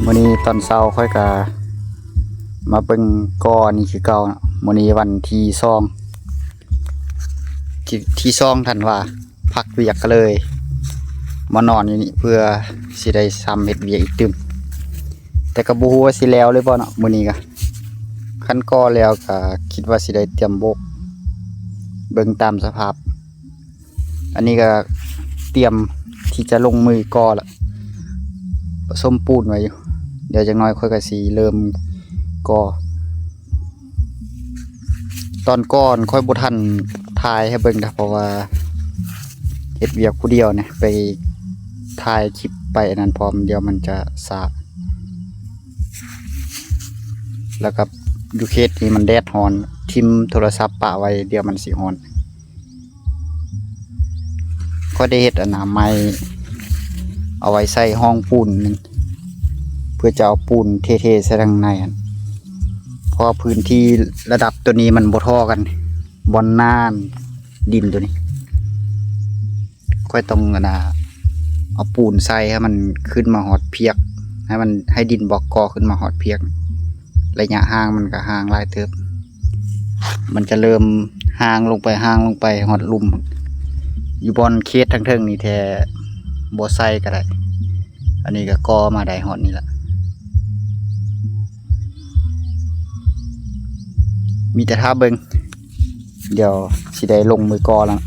มื้อนี้ตอนเช้าค่อยกะมาเบิ่งกอนี่คือเก่าเนาะมื้อนี้วันที่2ท่านว่าพักเวียกก็เลยมานอนอยู่นี่เพื่อสิได้ซ้ำเฮ็ดเวียกอีกตึมแต่ก็บ่ฮู้ว่าสิแล้วหรือบ่เนาะมื้อนี้ก็คันก่อแล้วก็คิดว่าสิได้เตรียมโบกเบิ่งตามสภาพอันนี้ก็เตรียมที่จะลงมือก่อละผสมปูนไว้อยู่เดี๋ยวจักหน่อยค่อยก็สิเริ่มก่อตอนก่อนค่อยบ่ทันถ่ายให้เบิ่งนะเพราะว่าเฮ็ดเวียกผู้เดียวเนี่ยไปถ่ายคลิปไปอันนั้นพร้อมเดี๋ยวมันจะสาแล้วก็อยู่เคสนี้มันแดดร้อนทิ่มโทรศัพท์ปะไว้เดี๋ยวมันสิร้อนก็ได้เฮ็ดอนามัยเอาไว้ใส่ห้องปูนนึงเพื่อจะเอาปูนเทๆใส่ข้างในอันเพราะพื้นที่ระดับตัวนี้มันบ่เท่ากันบอนน่านดินตัวนี้ค่อยต้องเอาปูนใส่ให้มันขึ้นมาหอดเพียกให้ดินบอกกอขึ้นมาหอดเพียกระยะห่างมันก็ห่างหลายเติบมันจะเริ่มห่างลงไปหอดลุ่มอยู่บนเคสทั้งเทิงนี่แท้บ่ใส่ก็ได้อันนี้ก็กอมาได้หอดนี่แหละมีแต่ท่าเบิ่งเดี๋ยวสิได้ลงมือกอแล้ว